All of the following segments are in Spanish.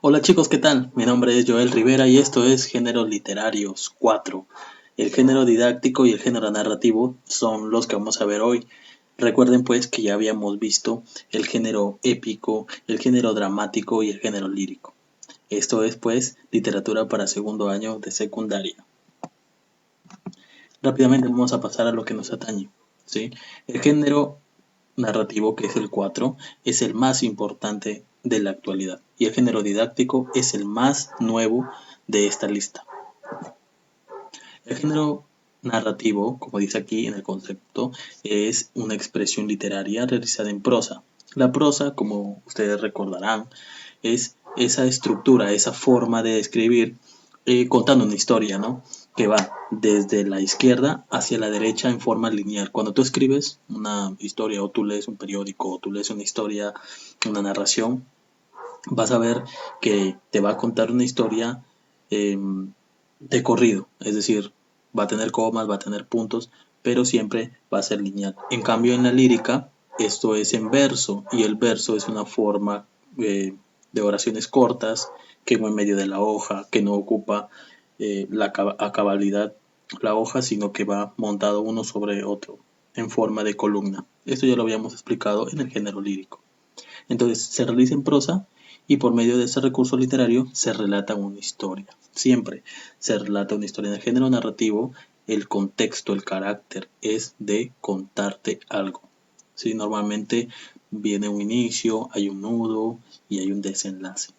Hola chicos, ¿qué tal? Mi nombre es Joel Rivera y esto es Géneros Literarios 4. El género didáctico y el género narrativo son los que vamos a ver hoy. Recuerden pues que ya habíamos visto el género épico, el género dramático y el género lírico. Esto es pues literatura para segundo año de secundaria. Rápidamente vamos a pasar a lo que nos atañe, ¿sí? El género narrativo, que es el 4, es el más importante de la actualidad y el género didáctico es el más nuevo de esta lista. El género narrativo, como dice aquí en el concepto, es una expresión literaria realizada en prosa. La prosa, como ustedes recordarán, es esa estructura, esa forma de escribir contando una historia, ¿no? Que va desde la izquierda hacia la derecha en forma lineal. Cuando tú escribes una historia o tú lees un periódico o tú lees una historia, una narración, vas a ver que te va a contar una historia eh, de corrido, es decir, va a tener comas, va a tener puntos, pero siempre va a ser lineal. En cambio, en la lírica, esto es en verso y el verso es una forma de oraciones cortas que va en medio de la hoja, que no ocupa a cabalidad la hoja, sino que va montado uno sobre otro en forma de columna. Esto ya lo habíamos explicado en el género lírico. Entonces se realiza en prosa y por medio de ese recurso literario se relata una historia. Siempre se relata una historia. En el género narrativo, el contexto, el carácter es de contarte algo. ¿Sí? Normalmente viene un inicio, hay un nudo y hay un desenlace,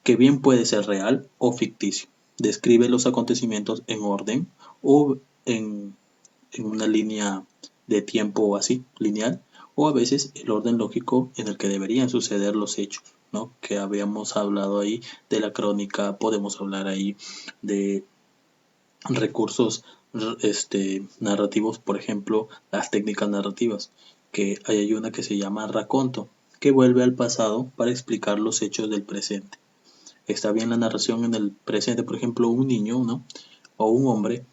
que bien puede ser real o ficticio. Describe los acontecimientos en orden o en en una línea de tiempo así, lineal, o a veces el orden lógico en el que deberían suceder los hechos, ¿no? Que habíamos hablado ahí de la crónica, podemos hablar ahí de recursos narrativos, por ejemplo, las técnicas narrativas, que hay una que se llama raconto, que vuelve al pasado para explicar los hechos del presente. Está bien la narración en el presente, por ejemplo, un niño, ¿no? O un hombre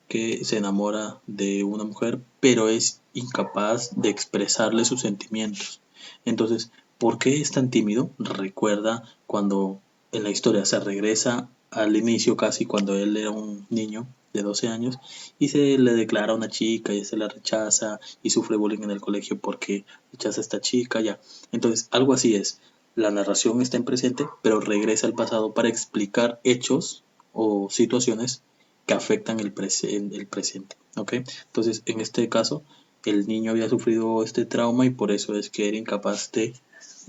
que se enamora de una mujer, pero es incapaz de expresarle sus sentimientos. Entonces, ¿por qué es tan tímido? Recuerda cuando en la historia se regresa al inicio, casi cuando él era un niño de 12 años y se le declara a una chica y se la rechaza y sufre bullying en el colegio porque rechaza a esta chica, ya. Entonces, algo así es. La narración está en presente, pero regresa al pasado para explicar hechos o situaciones que afectan el presente. ¿Ok? Entonces, en este caso, el niño había sufrido este trauma y por eso es que era incapaz de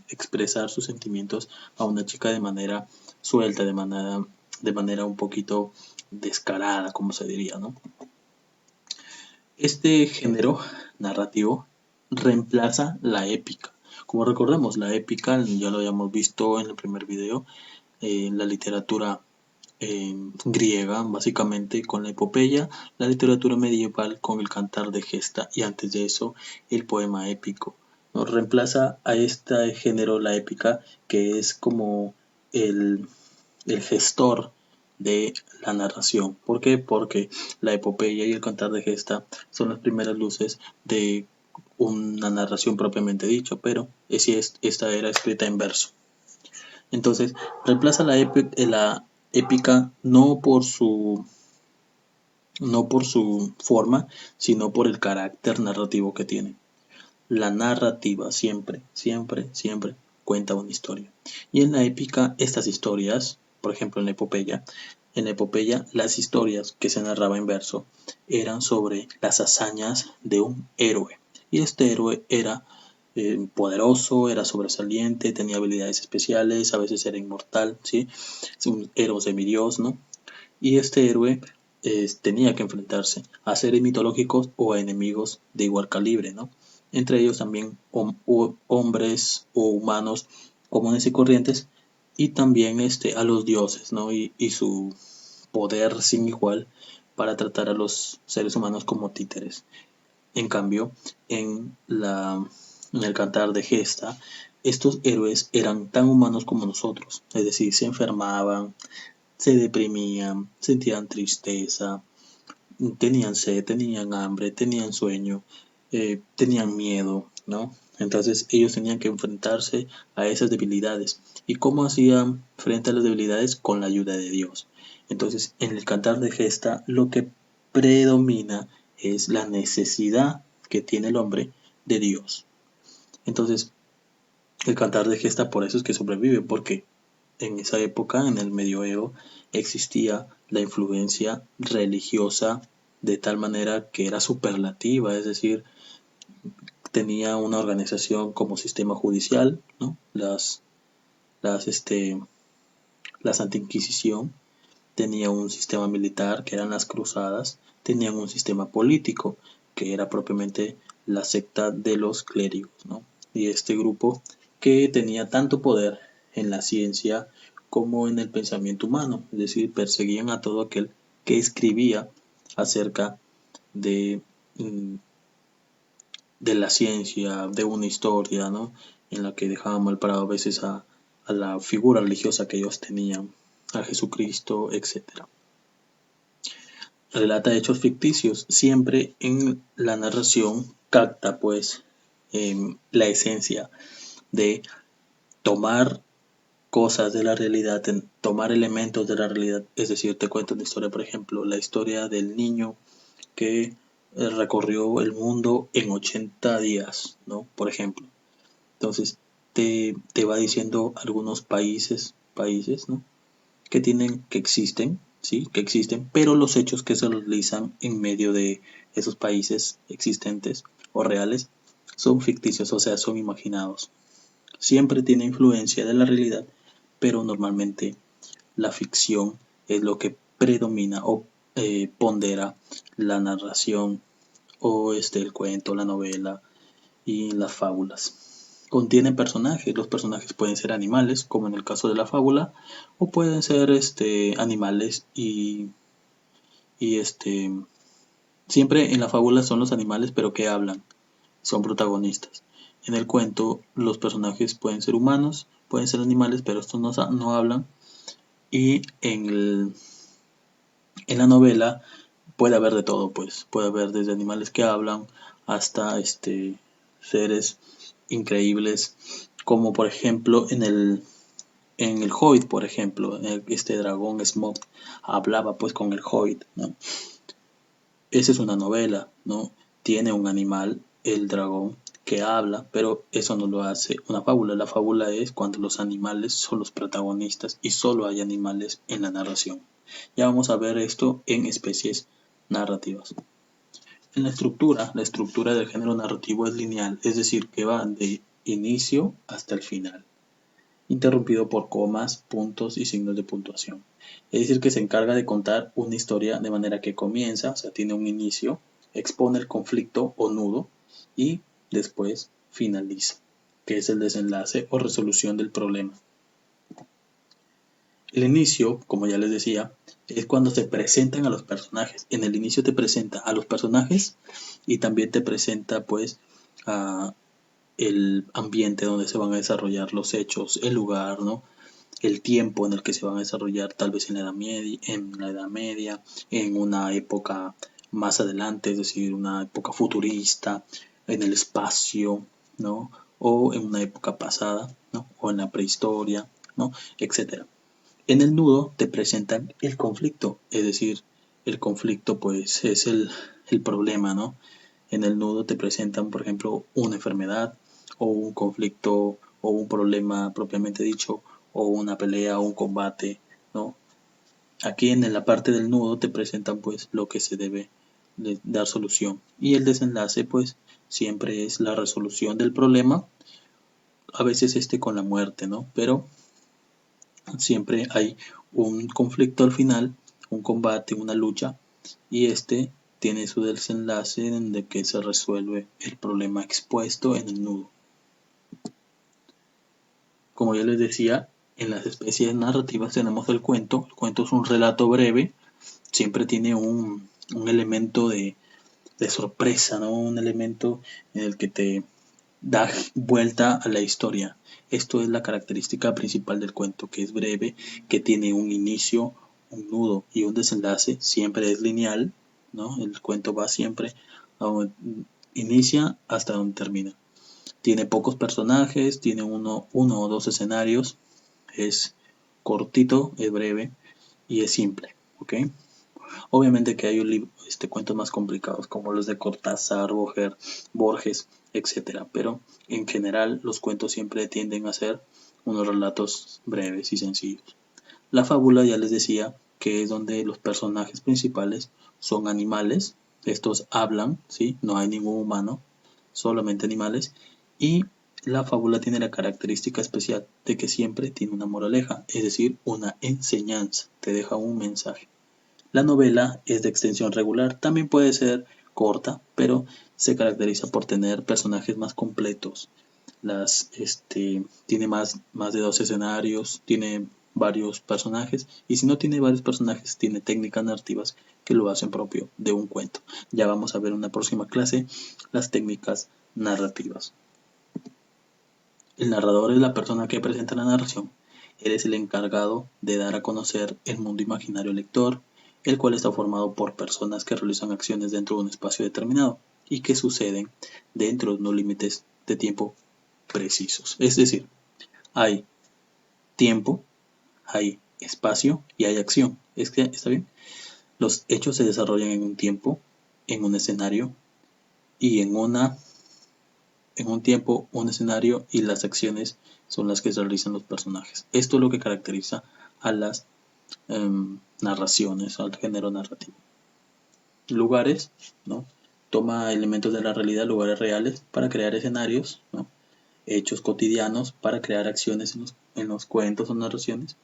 expresar sus sentimientos a una chica de manera suelta, de manera un poquito descarada, como se diría, ¿no? Este género narrativo reemplaza la épica. Como recordemos, la épica ya lo habíamos visto en el primer video, la literatura griega, básicamente con la epopeya, la literatura medieval con el cantar de gesta y antes de eso el poema épico. Nos reemplaza a este género la épica, que es como el, el gestor de la narración. ¿Por qué? Porque la epopeya y el cantar de gesta son las primeras luces de una narración propiamente dicho, pero si esta era escrita en verso. Entonces, reemplaza la épica no por su forma, sino por el carácter narrativo que tiene. La narrativa siempre, siempre, siempre cuenta una historia. Y en la épica, estas historias, por ejemplo en la epopeya las historias que se narraba en verso eran sobre las hazañas de un héroe. Y este héroe era poderoso, era sobresaliente, tenía habilidades especiales, a veces era inmortal, ¿sí? Era un semidios, ¿no? Y este héroe tenía que enfrentarse a seres mitológicos o a enemigos de igual calibre, ¿no? Entre ellos también hombres o humanos comunes y corrientes y también a los dioses, ¿no? Y su poder sin igual para tratar a los seres humanos como títeres. En cambio, en el cantar de gesta, estos héroes eran tan humanos como nosotros, es decir, se enfermaban, se deprimían, sentían tristeza, tenían sed, tenían hambre, tenían sueño, tenían miedo, ¿no? Entonces ellos tenían que enfrentarse a esas debilidades. ¿Y cómo hacían frente a las debilidades? Con la ayuda de Dios. Entonces en el Cantar de Gesta lo que predomina es la necesidad que tiene el hombre de Dios. Entonces el Cantar de Gesta por eso es que sobrevive, porque en esa época, en el medioevo, existía la influencia religiosa de tal manera que era superlativa, es decir, tenía una organización como sistema judicial, ¿no? Las, este, la Santa Inquisición, tenía un sistema militar que eran las cruzadas, tenían un sistema político que era propiamente la secta de los clérigos, ¿no? Y este grupo que tenía tanto poder en la ciencia como en el pensamiento humano, es decir, perseguían a todo aquel que escribía acerca de, mm, de la ciencia, de una historia, ¿no? En la que dejaban mal parado a veces a la figura religiosa que ellos tenían, a Jesucristo, etcétera. Relata hechos ficticios, siempre en la narración capta pues la esencia de tomar cosas de la realidad, tomar elementos de la realidad. Es decir, te cuento una historia, por ejemplo, la historia del niño que recorrió el mundo en 80 días, ¿no? Por ejemplo. Entonces, te va diciendo algunos países, ¿no? Que existen, ¿sí? Que existen, pero los hechos que se realizan en medio de esos países existentes o reales son ficticios, o sea, son imaginados. Siempre tiene influencia de la realidad, pero normalmente la ficción es lo que predomina o pondera la narración o el cuento, la novela y las fábulas. Contiene personajes, los personajes pueden ser animales, como en el caso de la fábula, o pueden ser animales y siempre en la fábula son los animales pero que hablan, son protagonistas. En el cuento los personajes pueden ser humanos, pueden ser animales, pero estos no hablan. Y en la novela puede haber de todo, pues puede haber desde animales que hablan hasta seres increíbles, como por ejemplo en el Hobbit, por ejemplo, este dragón Smaug hablaba pues con el Hobbit, ¿no? Esa es una novela, ¿no? Tiene un animal, el dragón, que habla, pero eso no lo hace una fábula. La fábula es cuando los animales son los protagonistas y solo hay animales en la narración. Ya vamos a ver esto en especies narrativas. En la estructura del género narrativo es lineal, es decir, que va de inicio hasta el final, interrumpido por comas, puntos y signos de puntuación. Es decir, que se encarga de contar una historia de manera que comienza, o sea, tiene un inicio, expone el conflicto o nudo y después finaliza, que es el desenlace o resolución del problema. El inicio, como ya les decía, es cuando se presentan a los personajes. En el inicio te presenta a los personajes y también te presenta pues a el ambiente donde se van a desarrollar los hechos, el lugar, ¿no? El tiempo en el que se van a desarrollar, tal vez en la Edad Media, en una época más adelante, es decir, una época futurista, en el espacio, ¿no? O en una época pasada, ¿no? O en la prehistoria, ¿no? Etcétera. En el nudo te presentan el conflicto, es decir, el conflicto pues es el problema, ¿no? En el nudo te presentan, por ejemplo, una enfermedad o un conflicto o un problema propiamente dicho o una pelea o un combate, ¿no? Aquí en la parte del nudo te presentan pues lo que se debe de dar solución y el desenlace pues siempre es la resolución del problema, a veces con la muerte, ¿no? Pero siempre hay un conflicto al final, un combate, una lucha, y tiene su desenlace en el que se resuelve el problema expuesto en el nudo. Como ya les decía, en las especies narrativas tenemos el cuento. El cuento es un relato breve, siempre tiene un elemento de sorpresa, ¿no? Un elemento en el que te da vuelta a la historia. Esto es la característica principal del cuento, que es breve, que tiene un inicio, un nudo y un desenlace, siempre es lineal, ¿no? El cuento va siempre a donde inicia hasta donde termina. Tiene pocos personajes, tiene uno o dos escenarios, es cortito, es breve y es simple, ¿ok? Obviamente que hay cuentos más complicados como los de Cortázar, Borges, etcétera, pero en general los cuentos siempre tienden a ser unos relatos breves y sencillos. La fábula, ya les decía, que es donde los personajes principales son animales, estos hablan, ¿sí? No hay ningún humano, solamente animales, y la fábula tiene la característica especial de que siempre tiene una moraleja, es decir, una enseñanza, te deja un mensaje. La novela es de extensión regular, también puede ser corta, pero se caracteriza por tener personajes más completos. Tiene más de dos escenarios, tiene varios personajes, y si no tiene varios personajes, tiene técnicas narrativas que lo hacen propio de un cuento. Ya vamos a ver en una próxima clase las técnicas narrativas. El narrador es la persona que presenta la narración. Él es el encargado de dar a conocer el mundo imaginario al lector, el cual está formado por personas que realizan acciones dentro de un espacio determinado y que suceden dentro de unos límites de tiempo precisos. Es decir, hay tiempo, hay espacio y hay acción. ¿Está bien? Los hechos se desarrollan en un tiempo, en un escenario y en un tiempo, un escenario, y las acciones son las que realizan los personajes. Esto es lo que caracteriza a las narraciones, al género narrativo. Lugares, ¿no? Toma elementos de la realidad, lugares reales, para crear escenarios, ¿no? Hechos cotidianos para crear acciones en los cuentos o narraciones,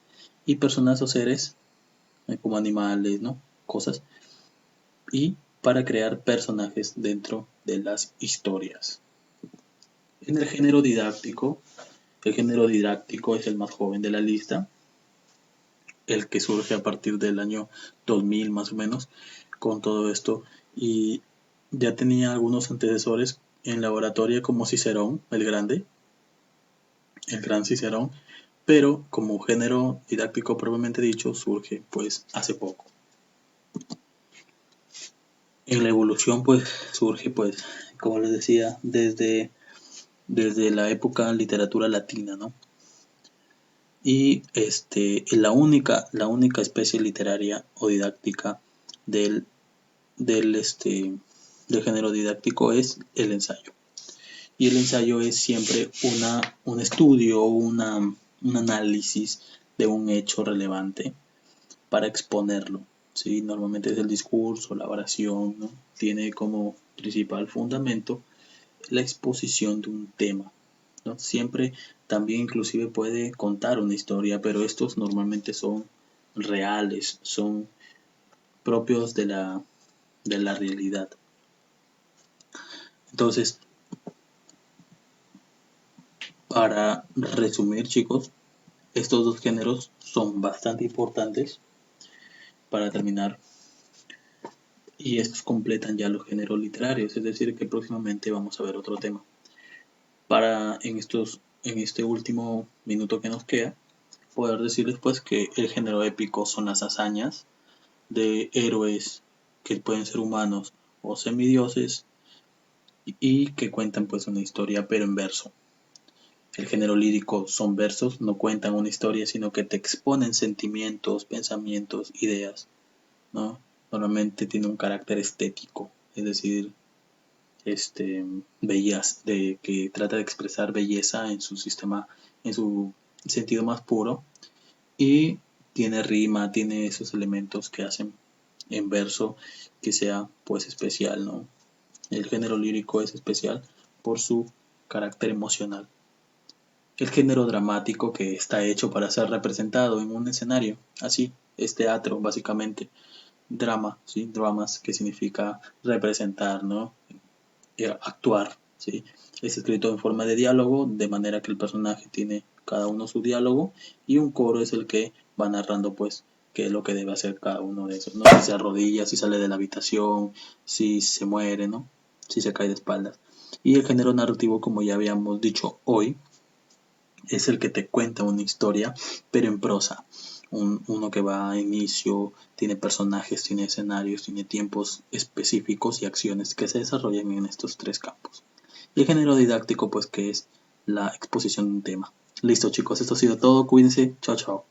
y personas o seres como animales, ¿no? Cosas, y para crear personajes dentro de las historias. En el género didáctico es el más joven de la lista, el que surge a partir del año 2000 más o menos, con todo esto, y ya tenía algunos antecesores en la oratoria como Cicerón, el gran Cicerón, pero como género didáctico propiamente dicho surge pues hace poco. En la evolución pues surge pues, como les decía, desde la época literatura latina, ¿no? Y la única especie literaria o didáctica del, del género didáctico es el ensayo. Y el ensayo es siempre un estudio, un análisis de un hecho relevante para exponerlo, ¿sí? Normalmente es el discurso, la oración, ¿no? Tiene como principal fundamento la exposición de un tema, ¿no? Siempre también inclusive puede contar una historia, pero estos normalmente son reales, son propios de la realidad. Entonces, para resumir, chicos, estos dos géneros son bastante importantes para terminar, y estos completan ya los géneros literarios, es decir, que próximamente vamos a ver otro tema. Para en este último minuto que nos queda, poder decirles pues que el género épico son las hazañas de héroes que pueden ser humanos o semidioses y que cuentan pues una historia pero en verso. El género lírico son versos, no cuentan una historia, sino que te exponen sentimientos, pensamientos, ideas, ¿no? Normalmente tiene un carácter estético, es decir, que trata de expresar belleza en su sistema, en su sentido más puro, y tiene rima, tiene esos elementos que hacen en verso que sea pues especial, ¿no? El género lírico es especial por su carácter emocional. El género dramático, que está hecho para ser representado en un escenario, así es teatro básicamente. Drama, ¿sí? Dramas, que significa representar, ¿no? Actuar, ¿sí? Es escrito en forma de diálogo, de manera que el personaje tiene cada uno su diálogo y un coro es el que va narrando pues qué es lo que debe hacer cada uno de esos, ¿no? Si se arrodilla, si sale de la habitación, si se muere, ¿no? Si se cae de espaldas. Y el género narrativo, como ya habíamos dicho hoy, es el que te cuenta una historia, pero en prosa. Uno que va a inicio, tiene personajes, tiene escenarios, tiene tiempos específicos y acciones que se desarrollan en estos tres campos. y el género didáctico pues que es la exposición de un tema. Listo chicos, esto ha sido todo, cuídense, chao chao.